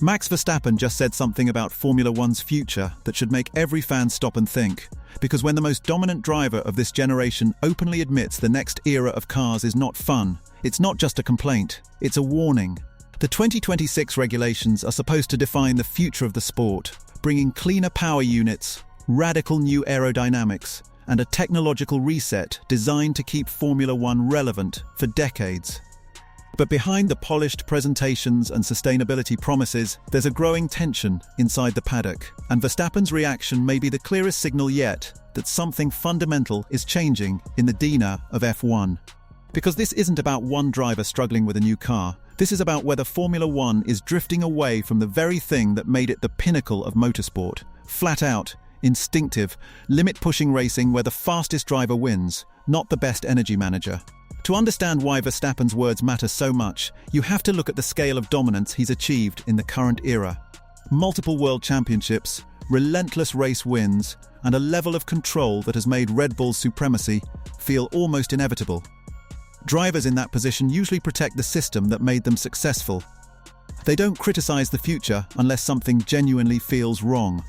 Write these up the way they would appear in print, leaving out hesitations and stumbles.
Max Verstappen just said something about Formula One's future that should make every fan stop and think. Because when the most dominant driver of this generation openly admits the next era of cars is not fun, it's not just a complaint, it's a warning. The 2026 regulations are supposed to define the future of the sport, bringing cleaner power units, radical new aerodynamics, and a technological reset designed to keep Formula One relevant for decades. But behind the polished presentations and sustainability promises, there's a growing tension inside the paddock, and Verstappen's reaction may be the clearest signal yet that something fundamental is changing in the DNA of F1. Because this isn't about one driver struggling with a new car, this is about whether Formula One is drifting away from the very thing that made it the pinnacle of motorsport. Flat out, instinctive, limit-pushing racing where the fastest driver wins, not the best energy manager. To understand why Verstappen's words matter so much, you have to look at the scale of dominance he's achieved in the current era. Multiple world championships, relentless race wins, and a level of control that has made Red Bull's supremacy feel almost inevitable. Drivers in that position usually protect the system that made them successful. They don't criticize the future unless something genuinely feels wrong.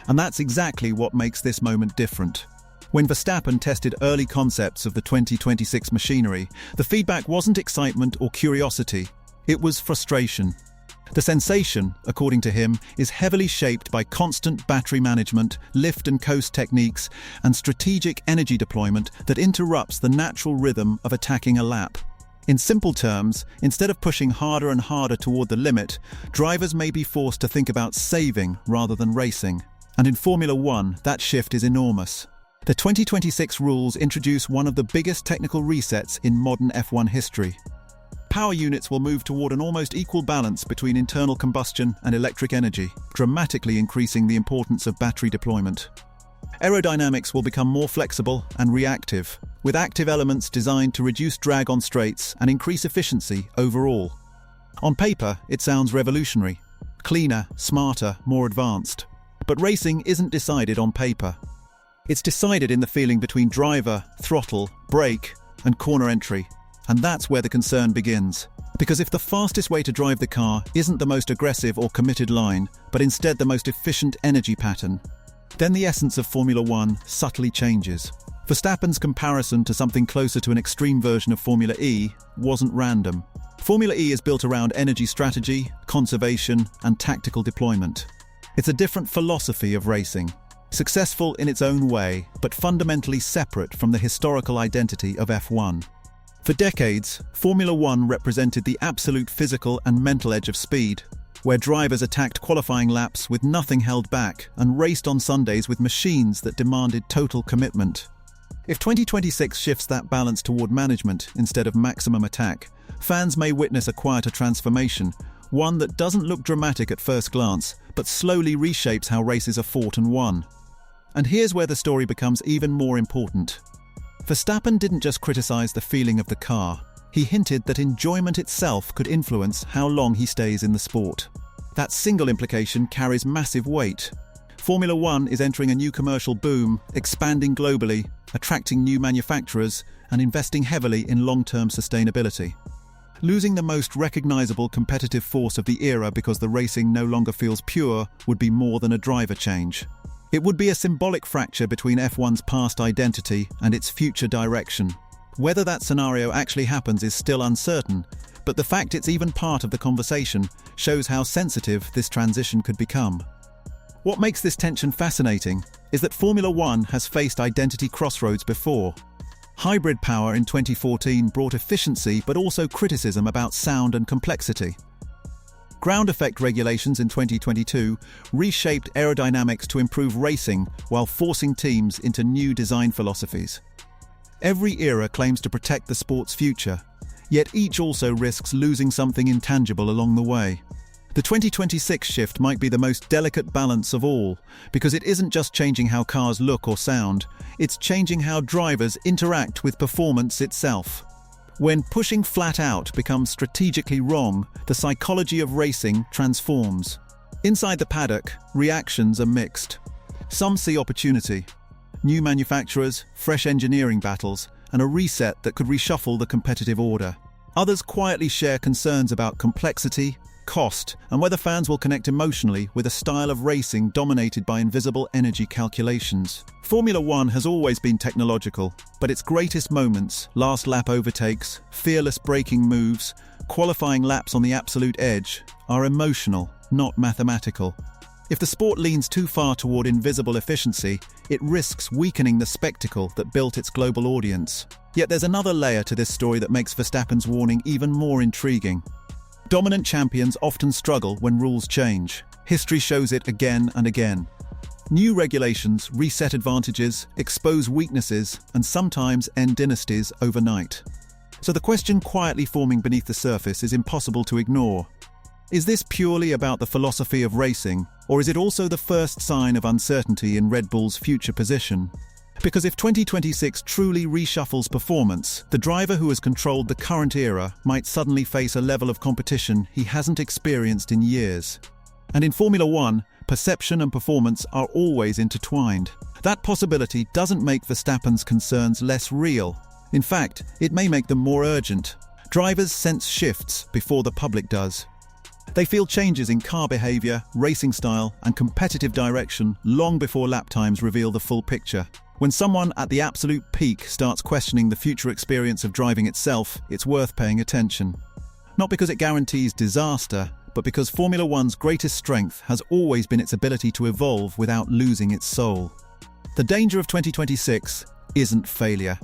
And that's exactly what makes this moment different. When Verstappen tested early concepts of the 2026 machinery, the feedback wasn't excitement or curiosity, it was frustration. The sensation, according to him, is heavily shaped by constant battery management, lift and coast techniques, and strategic energy deployment that interrupts the natural rhythm of attacking a lap. In simple terms, instead of pushing harder and harder toward the limit, drivers may be forced to think about saving rather than racing. And in Formula One, that shift is enormous. The 2026 rules introduce one of the biggest technical resets in modern F1 history. Power units will move toward an almost equal balance between internal combustion and electric energy, dramatically increasing the importance of battery deployment. Aerodynamics will become more flexible and reactive, with active elements designed to reduce drag on straights and increase efficiency overall. On paper, it sounds revolutionary. Cleaner, smarter, more advanced. But racing isn't decided on paper. It's decided in the feeling between driver, throttle, brake, and corner entry. And that's where the concern begins. Because if the fastest way to drive the car isn't the most aggressive or committed line, but instead the most efficient energy pattern, then the essence of Formula One subtly changes. Verstappen's comparison to something closer to an extreme version of Formula E wasn't random. Formula E is built around energy strategy, conservation, and tactical deployment. It's a different philosophy of racing. Successful in its own way, but fundamentally separate from the historical identity of F1. For decades, Formula One represented the absolute physical and mental edge of speed, where drivers attacked qualifying laps with nothing held back and raced on Sundays with machines that demanded total commitment. If 2026 shifts that balance toward management instead of maximum attack, fans may witness a quieter transformation, one that doesn't look dramatic at first glance, but slowly reshapes how races are fought and won. And here's where the story becomes even more important. Verstappen didn't just criticize the feeling of the car. He hinted that enjoyment itself could influence how long he stays in the sport. That single implication carries massive weight. Formula One is entering a new commercial boom, expanding globally, attracting new manufacturers, and investing heavily in long-term sustainability. Losing the most recognizable competitive force of the era because the racing no longer feels pure would be more than a driver change. It would be a symbolic fracture between F1's past identity and its future direction. Whether that scenario actually happens is still uncertain, but the fact it's even part of the conversation shows how sensitive this transition could become. What makes this tension fascinating is that Formula One has faced identity crossroads before. Hybrid power in 2014 brought efficiency but also criticism about sound and complexity. Ground effect regulations in 2022 reshaped aerodynamics to improve racing while forcing teams into new design philosophies. Every era claims to protect the sport's future, yet each also risks losing something intangible along the way. The 2026 shift might be the most delicate balance of all, because it isn't just changing how cars look or sound, it's changing how drivers interact with performance itself. When pushing flat out becomes strategically wrong, the psychology of racing transforms. Inside the paddock, reactions are mixed. Some see opportunity. New manufacturers, fresh engineering battles, and a reset that could reshuffle the competitive order. Others quietly share concerns about complexity, cost, and whether fans will connect emotionally with a style of racing dominated by invisible energy calculations. Formula One has always been technological, but its greatest moments, last lap overtakes, fearless braking moves, qualifying laps on the absolute edge, are emotional, not mathematical. If the sport leans too far toward invisible efficiency, it risks weakening the spectacle that built its global audience. Yet there's another layer to this story that makes Verstappen's warning even more intriguing. Dominant champions often struggle when rules change. History shows it again and again. New regulations reset advantages, expose weaknesses, and sometimes end dynasties overnight. So the question quietly forming beneath the surface is impossible to ignore. Is this purely about the philosophy of racing, or is it also the first sign of uncertainty in Red Bull's future position? Because if 2026 truly reshuffles performance, the driver who has controlled the current era might suddenly face a level of competition he hasn't experienced in years. And in Formula One, perception and performance are always intertwined. That possibility doesn't make Verstappen's concerns less real. In fact, it may make them more urgent. Drivers sense shifts before the public does. They feel changes in car behavior, racing style, and competitive direction long before lap times reveal the full picture. When someone at the absolute peak starts questioning the future experience of driving itself, it's worth paying attention. Not because it guarantees disaster, but because Formula One's greatest strength has always been its ability to evolve without losing its soul. The danger of 2026 isn't failure.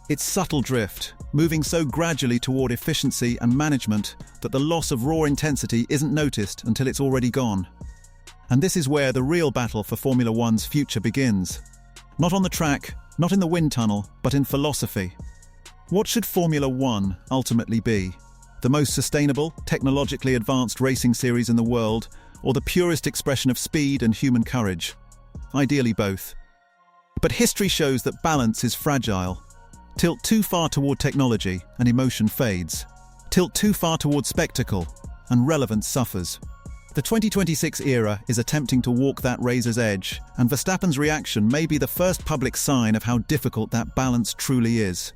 It's subtle drift, moving so gradually toward efficiency and management that the loss of raw intensity isn't noticed until it's already gone. And this is where the real battle for Formula One's future begins. Not on the track, not in the wind tunnel, but in philosophy. What should Formula One ultimately be? The most sustainable, technologically advanced racing series in the world, or the purest expression of speed and human courage? Ideally both. But history shows that balance is fragile. Tilt too far toward technology, and emotion fades. Tilt too far toward spectacle, and relevance suffers. The 2026 era is attempting to walk that razor's edge, and Verstappen's reaction may be the first public sign of how difficult that balance truly is.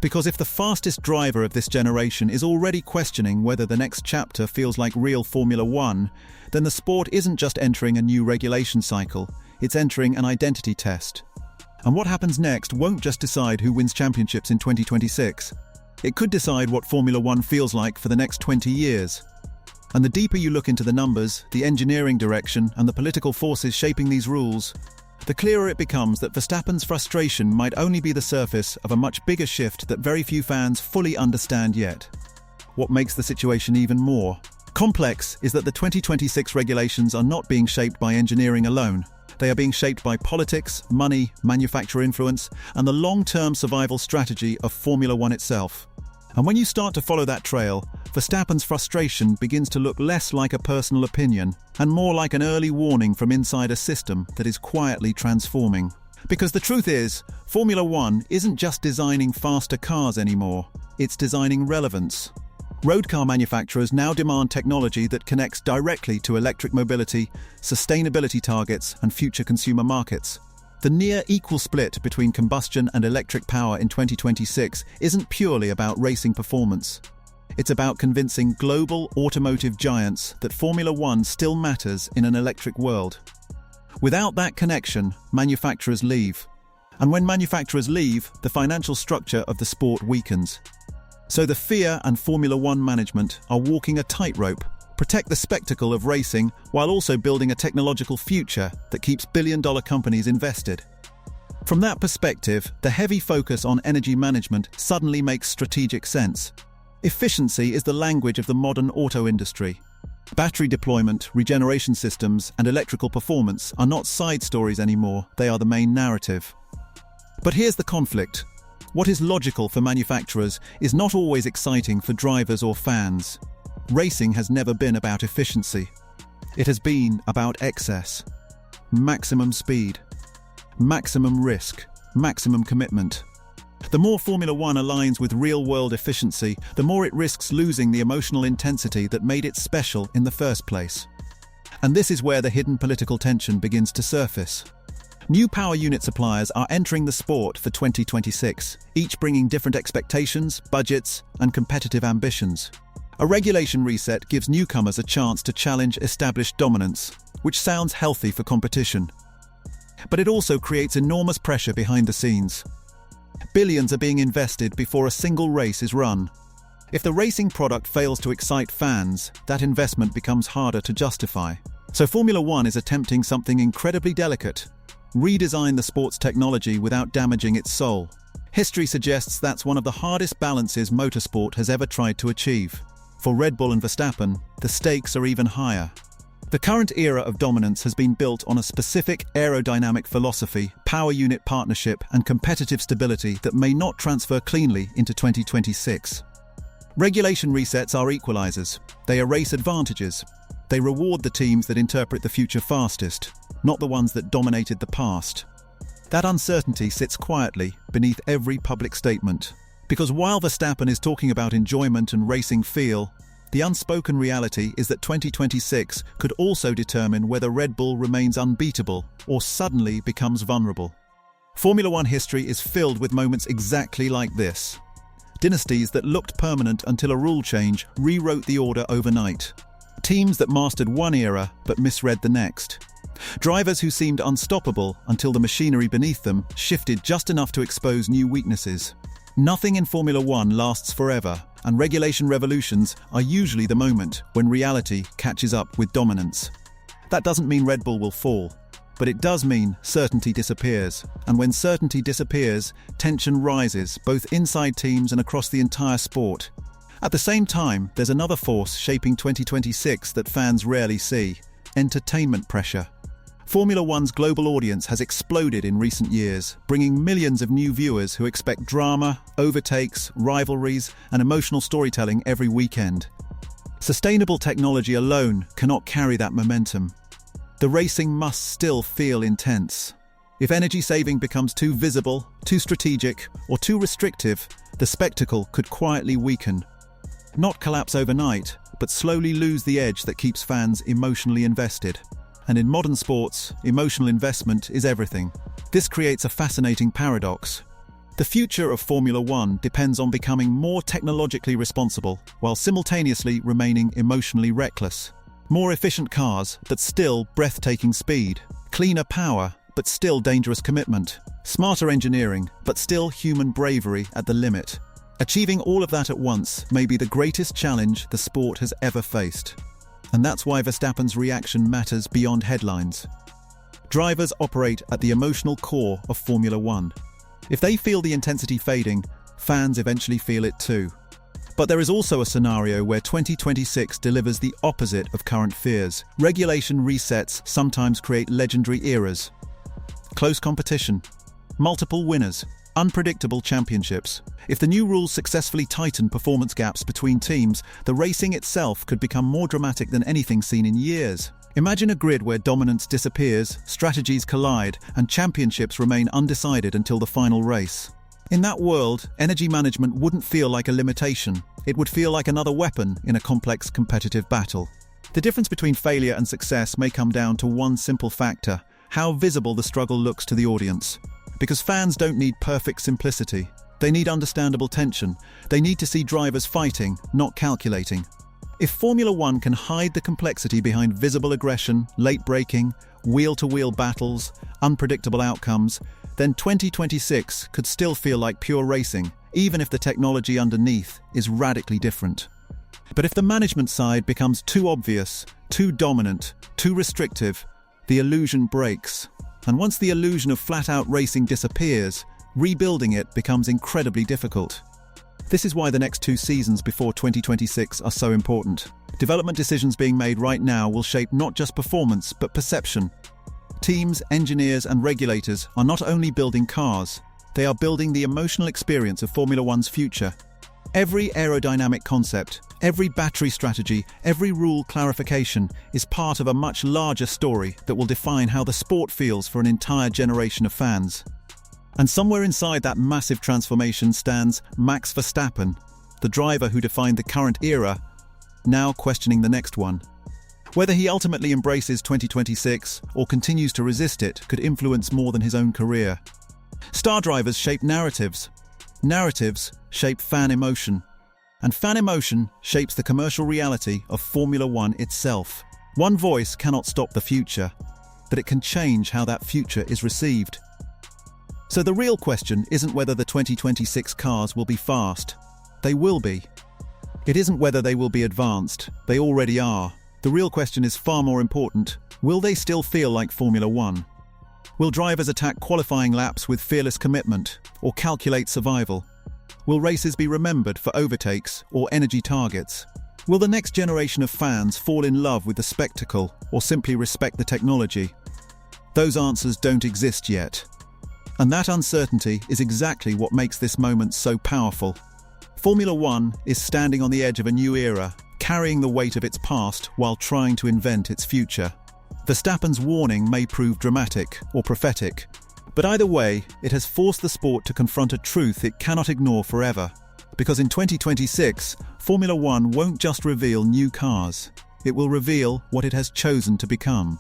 Because if the fastest driver of this generation is already questioning whether the next chapter feels like real Formula One, then the sport isn't just entering a new regulation cycle, it's entering an identity test. And what happens next won't just decide who wins championships in 2026. It could decide what Formula One feels like for the next 20 years. And the deeper you look into the numbers, the engineering direction, and the political forces shaping these rules, the clearer it becomes that Verstappen's frustration might only be the surface of a much bigger shift that very few fans fully understand yet. What makes the situation even more complex is that the 2026 regulations are not being shaped by engineering alone. They are being shaped by politics, money, manufacturer influence, and the long-term survival strategy of Formula One itself. And when you start to follow that trail, Verstappen's frustration begins to look less like a personal opinion and more like an early warning from inside a system that is quietly transforming. Because the truth is, Formula One isn't just designing faster cars anymore, it's designing relevance. Road car manufacturers now demand technology that connects directly to electric mobility, sustainability targets, and future consumer markets. The near equal split between combustion and electric power in 2026 isn't purely about racing performance. It's about convincing global automotive giants that Formula One still matters in an electric world. Without that connection, manufacturers leave. And when manufacturers leave, the financial structure of the sport weakens. So the FIA and Formula One management are walking a tightrope, protect the spectacle of racing while also building a technological future that keeps billion-dollar companies invested. From that perspective, the heavy focus on energy management suddenly makes strategic sense. Efficiency is the language of the modern auto industry. Battery deployment, regeneration systems, and electrical performance are not side stories anymore, they are the main narrative. But here's the conflict. What is logical for manufacturers is not always exciting for drivers or fans. Racing has never been about efficiency. It has been about excess. Maximum speed. Maximum risk. Maximum commitment. The more Formula One aligns with real-world efficiency, the more it risks losing the emotional intensity that made it special in the first place. And this is where the hidden political tension begins to surface. New power unit suppliers are entering the sport for 2026, each bringing different expectations, budgets, and competitive ambitions. A regulation reset gives newcomers a chance to challenge established dominance, which sounds healthy for competition. But it also creates enormous pressure behind the scenes. Billions are being invested before a single race is run. If the racing product fails to excite fans, that investment becomes harder to justify. So Formula One is attempting something incredibly delicate: redesign the sport's technology without damaging its soul. History suggests that's one of the hardest balances motorsport has ever tried to achieve. For Red Bull and Verstappen, the stakes are even higher. The current era of dominance has been built on a specific aerodynamic philosophy, power unit partnership, and competitive stability that may not transfer cleanly into 2026. Regulation resets are equalizers. They erase advantages. They reward the teams that interpret the future fastest, not the ones that dominated the past. That uncertainty sits quietly beneath every public statement. Because while Verstappen is talking about enjoyment and racing feel, the unspoken reality is that 2026 could also determine whether Red Bull remains unbeatable or suddenly becomes vulnerable. Formula One history is filled with moments exactly like this. Dynasties that looked permanent until a rule change rewrote the order overnight. Teams that mastered one era but misread the next. Drivers who seemed unstoppable until the machinery beneath them shifted just enough to expose new weaknesses. Nothing in Formula One lasts forever, and regulation revolutions are usually the moment when reality catches up with dominance. That doesn't mean Red Bull will fall, but it does mean certainty disappears. And when certainty disappears, tension rises, both inside teams and across the entire sport. At the same time, there's another force shaping 2026 that fans rarely see: entertainment pressure. Formula One's global audience has exploded in recent years, bringing millions of new viewers who expect drama, overtakes, rivalries, and emotional storytelling every weekend. Sustainable technology alone cannot carry that momentum. The racing must still feel intense. If energy saving becomes too visible, too strategic, or too restrictive, the spectacle could quietly weaken. Not collapse overnight, but slowly lose the edge that keeps fans emotionally invested. And in modern sports, emotional investment is everything. This creates a fascinating paradox. The future of Formula One depends on becoming more technologically responsible, while simultaneously remaining emotionally reckless. More efficient cars, but still breathtaking speed. Cleaner power, but still dangerous commitment. Smarter engineering, but still human bravery at the limit. Achieving all of that at once may be the greatest challenge the sport has ever faced. And that's why Verstappen's reaction matters beyond headlines. Drivers operate at the emotional core of Formula One. If they feel the intensity fading, fans eventually feel it too. But there is also a scenario where 2026 delivers the opposite of current fears. Regulation resets sometimes create legendary eras. Close competition, multiple winners, unpredictable championships. If the new rules successfully tighten performance gaps between teams, the racing itself could become more dramatic than anything seen in years. Imagine a grid where dominance disappears, strategies collide, and championships remain undecided until the final race. In that world, energy management wouldn't feel like a limitation. It would feel like another weapon in a complex competitive battle. The difference between failure and success may come down to one simple factor: how visible the struggle looks to the audience. Because fans don't need perfect simplicity. They need understandable tension. They need to see drivers fighting, not calculating. If Formula One can hide the complexity behind visible aggression, late braking, wheel-to-wheel battles, unpredictable outcomes, then 2026 could still feel like pure racing, even if the technology underneath is radically different. But if the management side becomes too obvious, too dominant, too restrictive, the illusion breaks. And once the illusion of flat-out racing disappears, rebuilding it becomes incredibly difficult. This is why the next 2 seasons before 2026 are so important. Development decisions being made right now will shape not just performance, but perception. Teams, engineers, and regulators are not only building cars, they are building the emotional experience of Formula One's future. Every aerodynamic concept, every battery strategy, every rule clarification is part of a much larger story that will define how the sport feels for an entire generation of fans. And somewhere inside that massive transformation stands Max Verstappen, the driver who defined the current era, now questioning the next one. Whether he ultimately embraces 2026 or continues to resist it could influence more than his own career. Star drivers shape narratives. Narratives shape fan emotion. And fan emotion shapes the commercial reality of Formula One itself. One voice cannot stop the future, but it can change how that future is received. So the real question isn't whether the 2026 cars will be fast. They will be. It isn't whether they will be advanced. They already are. The real question is far more important. Will they still feel like Formula One? Will drivers attack qualifying laps with fearless commitment or calculate survival? Will races be remembered for overtakes or energy targets? Will the next generation of fans fall in love with the spectacle or simply respect the technology? Those answers don't exist yet. And that uncertainty is exactly what makes this moment so powerful. Formula One is standing on the edge of a new era, carrying the weight of its past while trying to invent its future. Verstappen's warning may prove dramatic or prophetic, but either way, it has forced the sport to confront a truth it cannot ignore forever. Because in 2026, Formula One won't just reveal new cars, it will reveal what it has chosen to become.